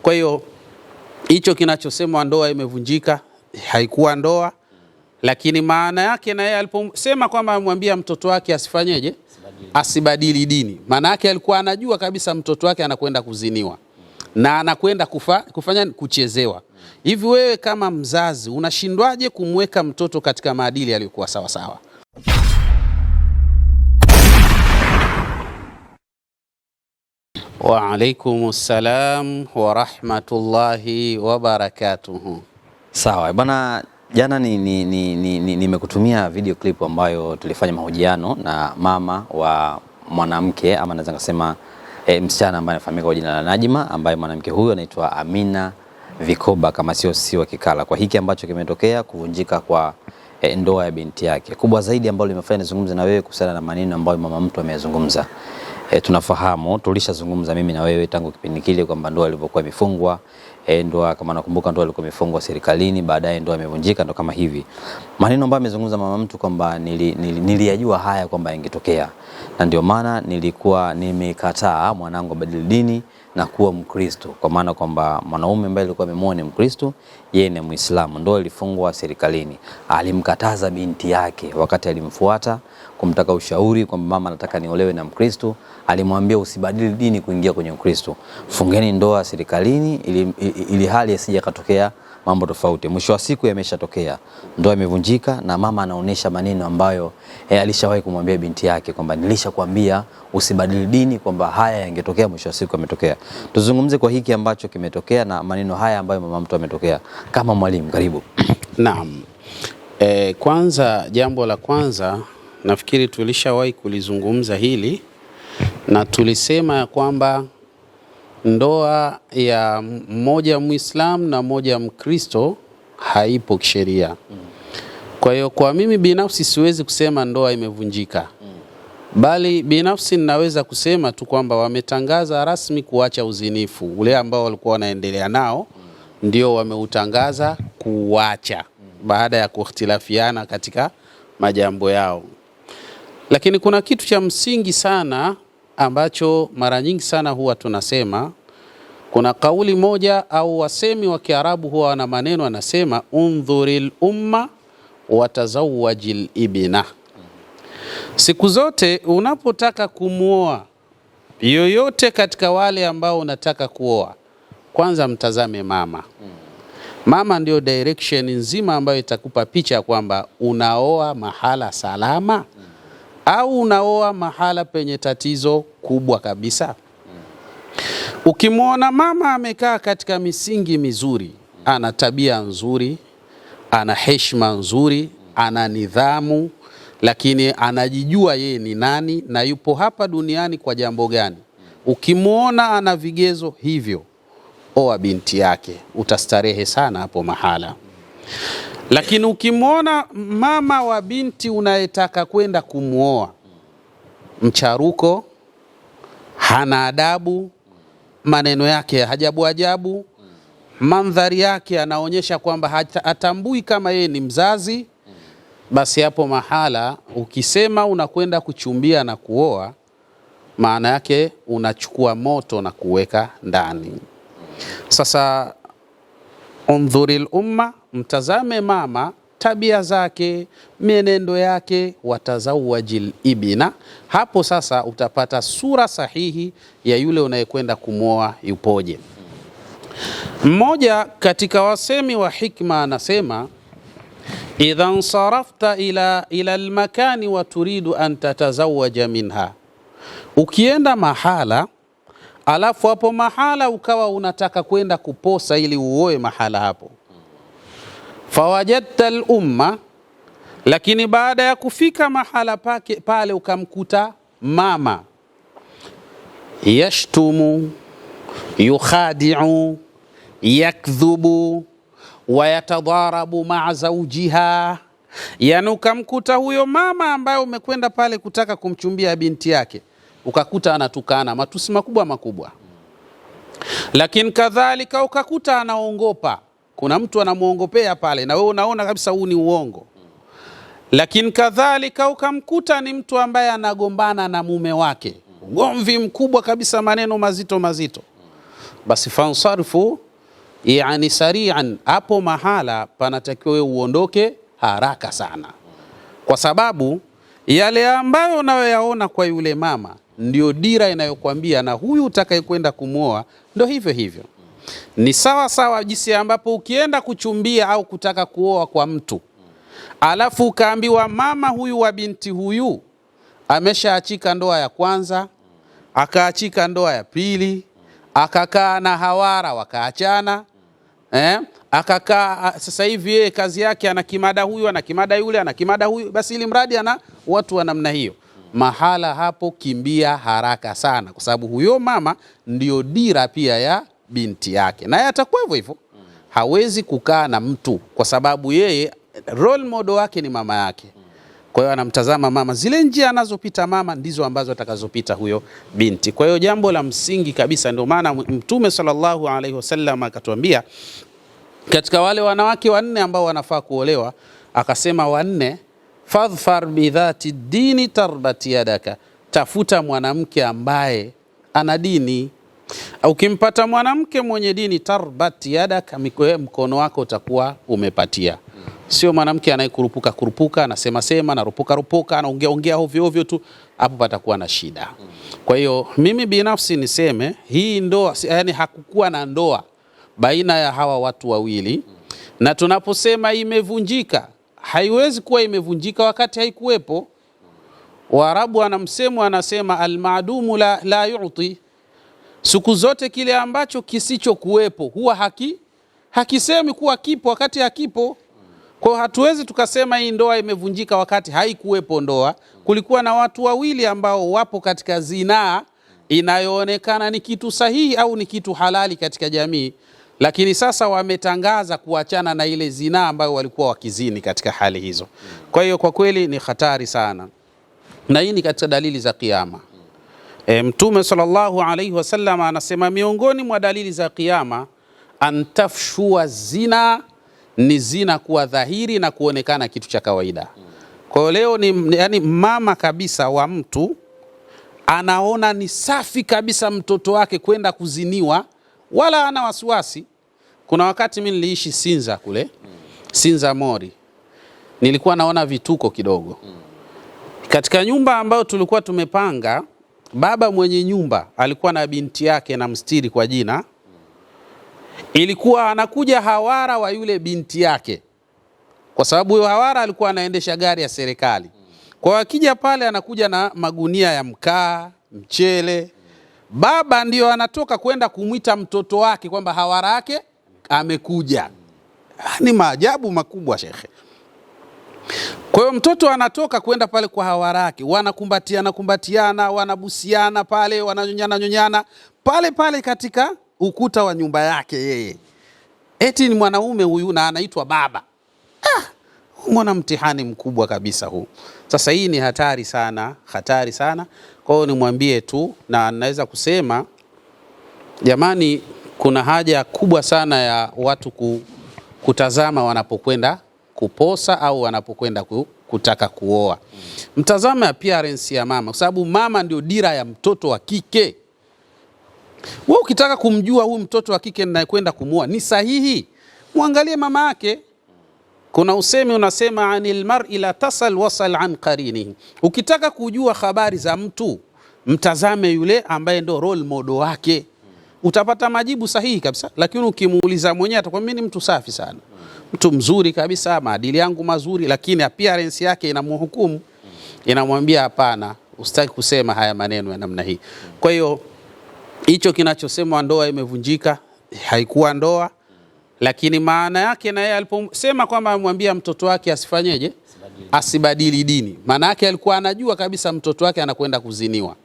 Kwa hiyo hicho kinachosemwa ndoa imevunjika haikuwa ndoa, lakini maana yake na yeye aliposema kwamba amwambia mtoto wake asifanyeje, asibadili dini, maana yake alikuwa anajua kabisa mtoto wake anakwenda kuziniwa na anakwenda kufanya kuchezewa. Hivi wewe kama mzazi unashindwaje kumweka mtoto katika maadili yaliyokuwa sawa sawa? Wa alaikumus salam wa rahmatullahi wa barakatuhu. Sawa bwana, jana nimekutumia video clip ambayo tulifanya mahojiano na mama wa mwanamke ama naweza kusema msichana ambaye anafahamika kwa jina la Najma, ambaye mwanamke huyo anaitwa Amina Vikoba kama sio Kikala, kwa hiki ambacho kimetokea, kuvunjika kwa ndoa ya binti yake. Kubwa zaidi ambalo limefanya nizungumze na wewe kuhusiana na maneno ambayo mama mtu ameyazungumza. Tunafahamu, tulishazungumza mimi na wewe tangu kipindi kile kwamba ndoa ilivyokuwa imefungwa, ndoa kama nakumbuka, ndoa ilikuwa imefungwa serikalini, baadaye ndoa imevunjika, ndo kama hivi. Maneno ambayo amezungumza mama mtu kwamba niliyajua haya kwamba yangetokea, na ndio maana nilikuwa nimekataa mwanangu badili dini na kuwa Mkristo, kwa maana kwamba mwanaume ambaye alikuwa amemwoa ni Mkristo, yeye ni Muislamu, ndoa ilifungwa serikalini. Alimkataza binti yake wakati alimfuata kumtaka ushauri kwamba mama nataka niolewe na Mkristo, alimwambia usibadili dini kuingia kwenye Ukristo, fungeni ndoa serikalini ili hali isije katokea mambo tofauti. Mwisho wa siku yameshatokea, ndoa imevunjika na mama anaonesha maneno ambayo alishawahi kumwambia binti yake kwamba nilishakwambia usibadili dini, kwamba haya yangetokea, mwisho wa siku yametokea. Tuzungumze kwa hiki ambacho kimetokea na maneno haya ambayo mama mtu ametokea kama mwalimu. Karibu. Naam. Kwanza, jambo la kwanza nafikiri tulishawahi kulizungumza hili na tulisema ya kwamba ndoa ya mmoja Muislamu na mmoja Mkristo haipo kisheria. Kwa hiyo kwa mimi binafsi siwezi kusema ndoa imevunjika, bali binafsi ninaweza kusema tu kwamba wametangaza rasmi kuacha uzinifu ule ambao walikuwa wanaendelea nao, ndio wameutangaza kuacha baada ya kukhtilafiana katika majambo yao. Lakini kuna kitu cha msingi sana ambacho mara nyingi sana huwa tunasema. Kuna kauli moja au wasemi wa Kiarabu huwa wana maneno anasema undhuril umma watazawajil ibna. Siku zote unapotaka kumuoa yoyote katika wale ambao unataka kuoa, kwanza mtazame mama. Mama ndio direction nzima ambayo itakupa picha kwamba unaoa mahala salama au unaoa mahala penye tatizo kubwa kabisa. Ukimwona mama amekaa katika misingi mizuri, ana tabia nzuri, ana heshima nzuri, ana nidhamu, lakini anajijua yeye ni nani na yupo hapa duniani kwa jambo gani, ukimwona ana vigezo hivyo, oa binti yake, utastarehe sana hapo mahala. Lakini ukimwona mama wa binti unayetaka kwenda kumuoa mcharuko, hana adabu, maneno yake ajabu ajabu, mandhari yake anaonyesha kwamba hatambui kama yeye ni mzazi, basi hapo mahala ukisema unakwenda kuchumbia na kuoa, maana yake unachukua moto na kuweka ndani. Sasa undhuril umma, mtazame mama, tabia zake, mienendo yake, watazawajil ibna. Hapo sasa utapata sura sahihi ya yule unayekwenda kumwoa yupoje. Mmoja katika wasemi wa hikma anasema idhan sarafta ila almakani wa turidu an tatazawaja minha. Ukienda mahala alafu hapo mahala ukawa unataka kwenda kuposa ili uoe mahala hapo, fawajadta al-umma, lakini baada ya kufika mahala pale ukamkuta mama yashtumu, yukhadi'u, yakdhubu wa yatadharabu ma'a zawjiha, yani ukamkuta huyo mama ambaye umekwenda pale kutaka kumchumbia binti yake, ukakuta anatukana matusi makubwa makubwa. Lakini kadhalika ukakuta anaongopa, kuna mtu anamuongopea pale na wewe unaona kabisa huu ni uongo. Lakini kadhalika ukamkuta ni mtu ambaye anagombana na mume wake, ugomvi mkubwa kabisa, maneno mazito mazito. basi fansarifu, yani sari'an, hapo mahala panatakiwa wewe uondoke haraka sana, kwa sababu yale ambayo unayoyaona kwa yule mama ndio dira inayokuambia na huyu utakayekwenda kumwoa ndio hivyo hivyo. Ni sawa sawa jinsi ambapo ukienda kuchumbia au kutaka kuoa kwa mtu, alafu ukaambiwa mama huyu wa binti huyu ameshaachika ndoa ya kwanza, akaachika ndoa ya pili, akakaa na hawara wakaachana, akakaa sasa hivi yeye kazi yake ana kimada huyu, ana kimada yule, ana kimada huyu, basi ili mradi ana watu wa namna hiyo. Mahala hapo kimbia haraka sana, kwa sababu huyo mama ndio dira pia ya binti yake, naye atakuwa hivyo hivyo. Hawezi kukaa na mtu kwa sababu yeye role model wake ni mama yake. Kwa hiyo anamtazama mama, zile njia anazopita mama ndizo ambazo atakazopita huyo binti. Kwa hiyo jambo la msingi kabisa, ndio maana Mtume sallallahu alaihi wasallam akatuambia katika wale wanawake wanne ambao wanafaa kuolewa, akasema wanne, fadhfar bidhati dini tarbati yadaka, tafuta mwanamke ambaye ana dini. Ukimpata mwanamke mwenye dini, tarbati yadaka, mkono wako utakuwa umepatia. Sio mwanamke anayekurupuka kurupuka, anasema sema, anarupuka rupuka, anaongea ongea ovyo ovyo tu, hapo patakuwa na shida. Kwa hiyo mimi binafsi niseme hii ndoa, yani hakukuwa na ndoa baina ya hawa watu wawili, na tunaposema imevunjika, haiwezi kuwa imevunjika wakati haikuwepo. Waarabu wanamsemo, anasema almadumu la yu'ti, siku zote kile ambacho kisichokuwepo huwa hakisemi kuwa kipo wakati hakipo. Kwa hatuwezi tukasema hii ndoa imevunjika wakati haikuwepo ndoa. Kulikuwa na watu wawili ambao wapo katika zinaa inayoonekana ni kitu sahihi au ni kitu halali katika jamii, lakini sasa wametangaza kuachana na ile zinaa ambayo walikuwa wakizini katika hali hizo. Kwa hiyo kwa kweli ni hatari sana, na hii ni katika dalili za kiyama. Mtume sallallahu alaihi wasallam anasema miongoni mwa dalili za kiyama, antafshua zina, ni zina kuwa dhahiri na kuonekana kitu cha kawaida. Kwa hiyo leo ni yani mama kabisa wa mtu anaona ni safi kabisa mtoto wake kwenda kuziniwa, wala ana wasiwasi. Kuna wakati mimi niliishi Sinza kule, Sinza Mori, nilikuwa naona vituko kidogo. Katika nyumba ambayo tulikuwa tumepanga, baba mwenye nyumba alikuwa na binti yake na mstiri kwa jina. Ilikuwa anakuja hawara wa yule binti yake, kwa sababu huyo hawara alikuwa anaendesha gari ya serikali. Kwa akija pale anakuja na magunia ya mkaa, mchele. Baba ndio anatoka kwenda kumwita mtoto wake kwamba hawara yake amekuja. Ni maajabu makubwa shekhe. Kwa hiyo mtoto anatoka kwenda pale kwa hawara yake, wanakumbatiana, wanabusiana pale, wananyonyana pale katika ukuta wa nyumba yake yeye. Eti ni mwanaume huyu na anaitwa baba. Mwana mtihani mkubwa kabisa huu. Sasa hii ni hatari sana, hatari sana. Kwa hiyo nimwambie tu, na naweza kusema jamani, kuna haja kubwa sana ya watu kutazama wanapokwenda kuposa au wanapokwenda kutaka kuoa. Mtazame appearance ya mama, kwa sababu mama ndio dira ya mtoto wa kike. Wewe ukitaka kumjua huyu mtoto wa kike ninayekwenda kumuoa ni sahihi, muangalie mama yake. Kuna usemi unasema, anil mar'i la tasal wasal an qarini. Ukitaka kujua habari za mtu, mtazame yule ambaye ndo role model wake, utapata majibu sahihi kabisa. Lakini ukimuuliza mwenyewe atakwambia mimi ni mtu safi sana, mtu mzuri kabisa, maadili yangu mazuri, lakini appearance yake inamhukumu, inamwambia hapana, usitaki kusema haya maneno ya namna hii. Kwa hiyo hicho kinachosema ndoa imevunjika, haikuwa ndoa, lakini maana yake na yeye aliposema kwamba amwambia mtoto wake asifanyeje, asibadili dini, maana yake alikuwa anajua kabisa mtoto wake anakwenda kuziniwa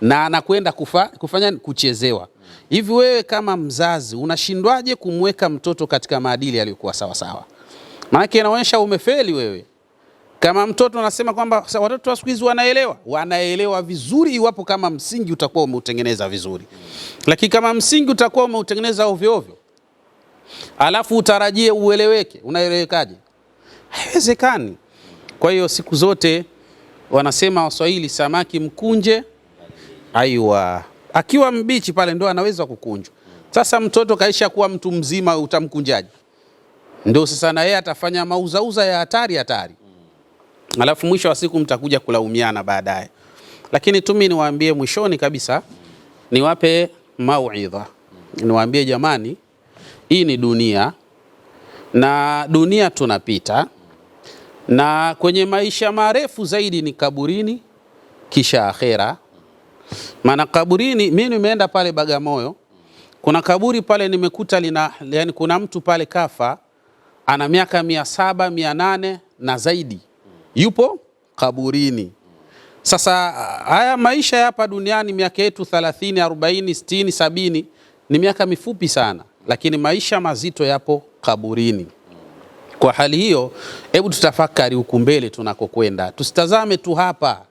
na anakwenda kufanya kuchezewa. Hivi wewe kama mzazi unashindwaje kumweka mtoto katika maadili yaliyokuwa sawa sawa? Maana yake inaonyesha umefeli wewe. Kama mtoto unasema kwamba watoto wa siku hizi wanaelewa vizuri iwapo kama msingi utakuwa umeutengeneza vizuri. Lakini kama msingi utakuwa umeutengeneza ovyo ovyo, alafu utarajie ueleweke, unaelewekaje? Haiwezekani. Kwa hiyo siku zote wanasema Waswahili, samaki mkunje, aiwa, akiwa mbichi pale ndo anaweza kukunjwa. Sasa mtoto kaisha kuwa mtu mzima, utamkunjaje? Ndio sasa na yeye atafanya mauzauza ya hatari, alafu mwisho wa siku mtakuja kulaumiana baadaye. Lakini tumi niwaambie mwishoni kabisa, niwape mauidha, niwaambie jamani, hii ni dunia na dunia tunapita, na kwenye maisha marefu zaidi ni kaburini kisha akhera. Maana kaburini, mimi nimeenda pale Bagamoyo, kuna kaburi pale nimekuta yani kuna mtu pale kafa ana miaka 700 800 na zaidi, yupo kaburini. Sasa haya maisha hapa duniani, miaka yetu 30 40 60 70 ni miaka mifupi sana, lakini maisha mazito yapo kaburini. Kwa hali hiyo, hebu tutafakari huku mbele tunakokwenda, tusitazame tu hapa.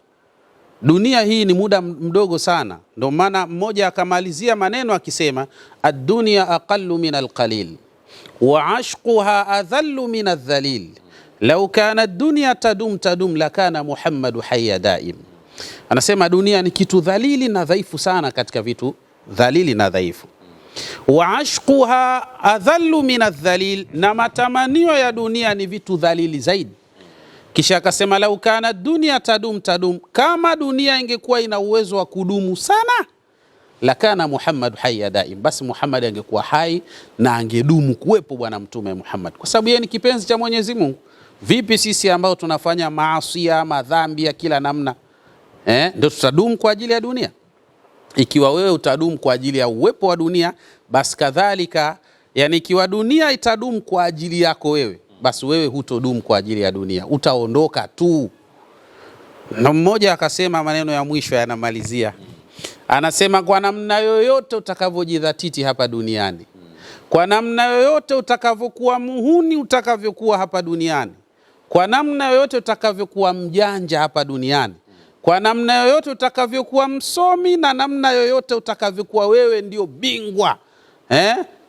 Dunia hii ni muda mdogo sana. Ndio maana mmoja akamalizia maneno akisema, ad-dunya aqallu min al-qalil wa ashquha adhallu min adh-dhalil law kana ad-dunya tadum lakana Muhammadu hayya daim. Anasema dunia ni kitu dhalili na dhaifu sana katika vitu dhalili na dhaifu. Wa ashquha adhallu min adh-dhalil, na matamanio ya dunia ni vitu dhalili zaidi. Kisha akasema lau kana dunia tadum, kama dunia ingekuwa ina uwezo wa kudumu sana, lakana Muhammad hayya daim, basi Muhammad angekuwa hai na angedumu kuwepo bwana mtume Muhammad, kwa sababu yeye ni kipenzi cha Mwenyezi Mungu. Vipi sisi ambao tunafanya maasi, madhambi ya kila namna, ndio tutadumu kwa ajili ya dunia? Ikiwa wewe utadumu kwa ajili ya uwepo wa dunia, basi kadhalika, yani ikiwa dunia itadumu kwa ajili yako wewe, basi wewe hutodumu kwa ajili ya dunia, utaondoka tu. Na mmoja akasema maneno ya mwisho yanamalizia, anasema kwa namna yoyote utakavyojidhatiti hapa duniani, kwa namna yoyote utakavyokuwa muhuni, utakavyokuwa hapa duniani, kwa namna yoyote utakavyokuwa mjanja hapa duniani, kwa namna yoyote utakavyokuwa msomi, na namna yoyote utakavyokuwa wewe ndio bingwa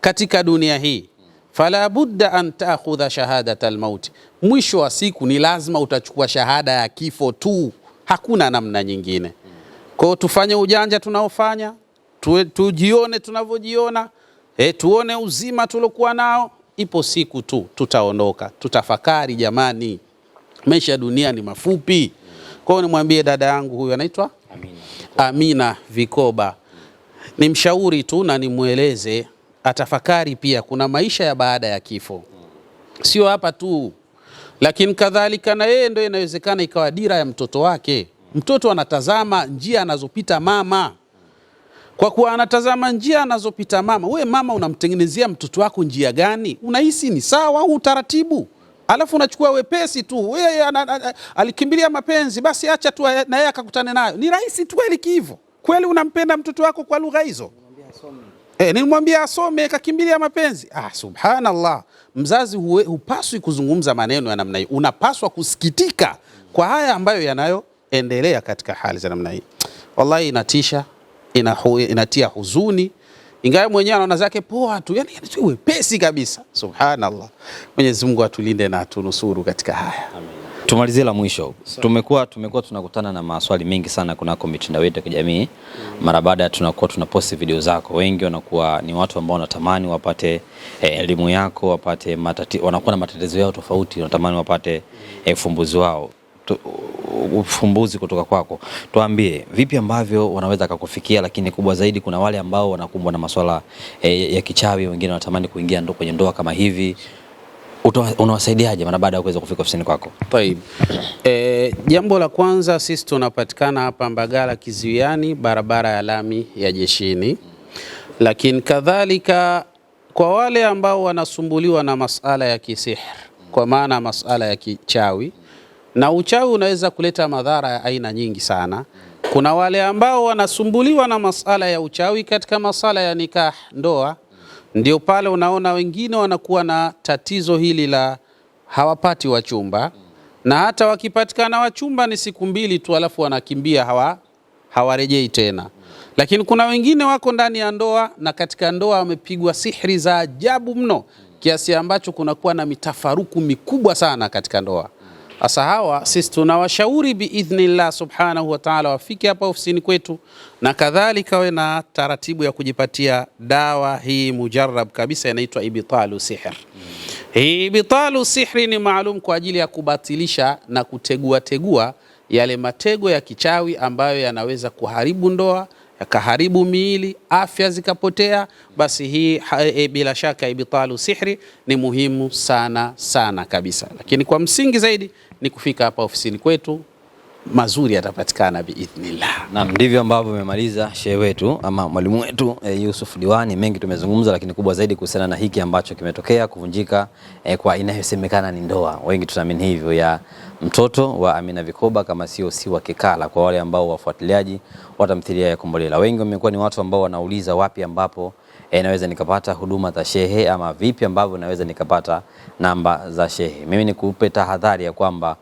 katika dunia hii, fala budda an ta'khudha shahadata al-maut, mwisho wa siku ni lazima utachukua shahada ya kifo tu, hakuna namna nyingine. Kwa tufanye ujanja tunaofanya, tujione tunavyojiona, tuone uzima tulokuwa nao, ipo siku tu tutaondoka. Tutafakari jamani, maisha dunia ni mafupi. Kwa hiyo nimwambie dada yangu huyu anaitwa Amina Vikoba, nimshauri tu na nimweleze atafakari pia kuna maisha ya baada ya kifo, sio hapa tu, lakini kadhalika na yeye ndio inawezekana ikawa dira ya mtoto wake. Mtoto anatazama njia anazopita mama, kwa kuwa anatazama njia anazopita mama. We mama, unamtengenezea mtoto wako njia gani? Unahisi ni sawa au utaratibu? Alafu unachukua wepesi tu, wewe alikimbilia mapenzi, basi acha tu na yeye akakutane nayo. Ni rahisi tu kweli hivyo? Kweli unampenda mtoto wako kwa lugha hizo? Nilimwambia asome kakimbilia mapenzi. Subhanallah. Mzazi hupaswi kuzungumza maneno ya namna hii. Unapaswa kusikitika kwa haya ambayo yanayoendelea katika hali za namna hii. Wallahi inatisha, inatia huzuni. Ingawa mwenyewe anaona zake poa tu, yani wepesi kabisa. Subhanallah. Mwenyezi Mungu atulinde na atunusuru katika haya. Amen. Tumalizie la mwisho. Tumekuwa tunakutana na maswali mengi sana kunako mitandao yetu ya kijamii. Mara baada ya tunaposti video zako, wengi wanakuwa ni watu ambao wanatamani wapate elimu yako, wapate wanakuwa na matatizo yao tofauti, wanatamani wapate ufumbuzi kutoka kwako. Tuambie vipi ambavyo wanaweza kukufikia, lakini kubwa zaidi kuna wale ambao wanakumbwa na masuala ya kichawi, wengine wanatamani kuingia kwenye ndoa kama hivi. Unawasaidiaje mara baada ya kuweza kufika ofisini kwako? Taib. Jambo la kwanza, sisi tunapatikana hapa Mbagala Kiziwiani, barabara ya lami ya Jeshini. Lakini kadhalika kwa wale ambao wanasumbuliwa na masala ya kisihr, kwa maana masala ya kichawi, na uchawi unaweza kuleta madhara ya aina nyingi sana. Kuna wale ambao wanasumbuliwa na masala ya uchawi katika masala ya nikah, ndoa. Ndio pale unaona wengine wanakuwa na tatizo hili la hawapati wachumba, na hata wakipatikana wachumba ni siku mbili tu, alafu wanakimbia, hawarejei tena. Lakini kuna wengine wako ndani ya ndoa, na katika ndoa wamepigwa sihri za ajabu mno, kiasi ambacho kunakuwa na mitafaruku mikubwa sana katika ndoa. Sasa hawa sisi tunawashauri biidhnillah subhanahu wa ta'ala wafike hapa ofisini kwetu, na kadhalika wawe na taratibu ya kujipatia dawa hii mujarrab kabisa, inaitwa ibtalu sihr. Hii ibtalu sihri ni maalum kwa ajili ya kubatilisha na tegua yale matego ya kichawi ambayo yanaweza kuharibu ndoa, yakaharibu miili, afya zikapotea. Basi hii bila shaka ibtalu sihri ni muhimu sana sana kabisa, lakini kwa msingi zaidi ni kufika hapa ofisini kwetu, mazuri yatapatikana biidhnillah. Na ndivyo ambavyo umemaliza shehe wetu ama mwalimu wetu Yusuf Diwani. Mengi tumezungumza, lakini kubwa zaidi kuhusiana na hiki ambacho kimetokea, kuvunjika kwa inayosemekana ni ndoa, wengi tunaamini hivyo, ya mtoto wa Amina Vikoba kama sio si wa Kikala. Kwa wale ambao wafuatiliaji wa tamthilia ya Kombolela, wengi wamekuwa ni watu ambao wanauliza wapi ambapo naweza nikapata huduma za shehe, ama vipi ambavyo naweza nikapata namba za shehe. Mimi nikupe tahadhari ya kwamba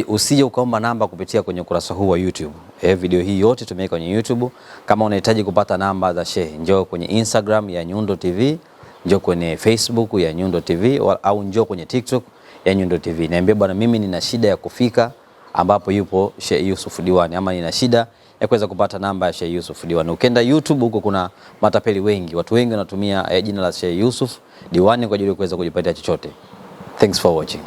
usije ukaomba namba kupitia kwenye ukurasa huu wa YouTube. Video hii yote tumeweka kwenye YouTube. Kama unahitaji kupata namba za shehe, njoo kwenye Instagram ya Nyundo TV, njoo kwenye Facebook ya Nyundo TV, au njoo kwenye TikTok ya Nyundo TV. Niambie bwana, mimi nina shida ya kufika ambapo yupo Sheikh Yusuf Diwani, ama nina shida ya kuweza kupata namba ya Sheikh Yusuf Diwani. Ukienda YouTube huko kuna matapeli wengi, watu wengi wanatumia jina la Sheikh Yusuf Diwani kwa ajili ya kuweza kujipatia chochote. Thanks for watching.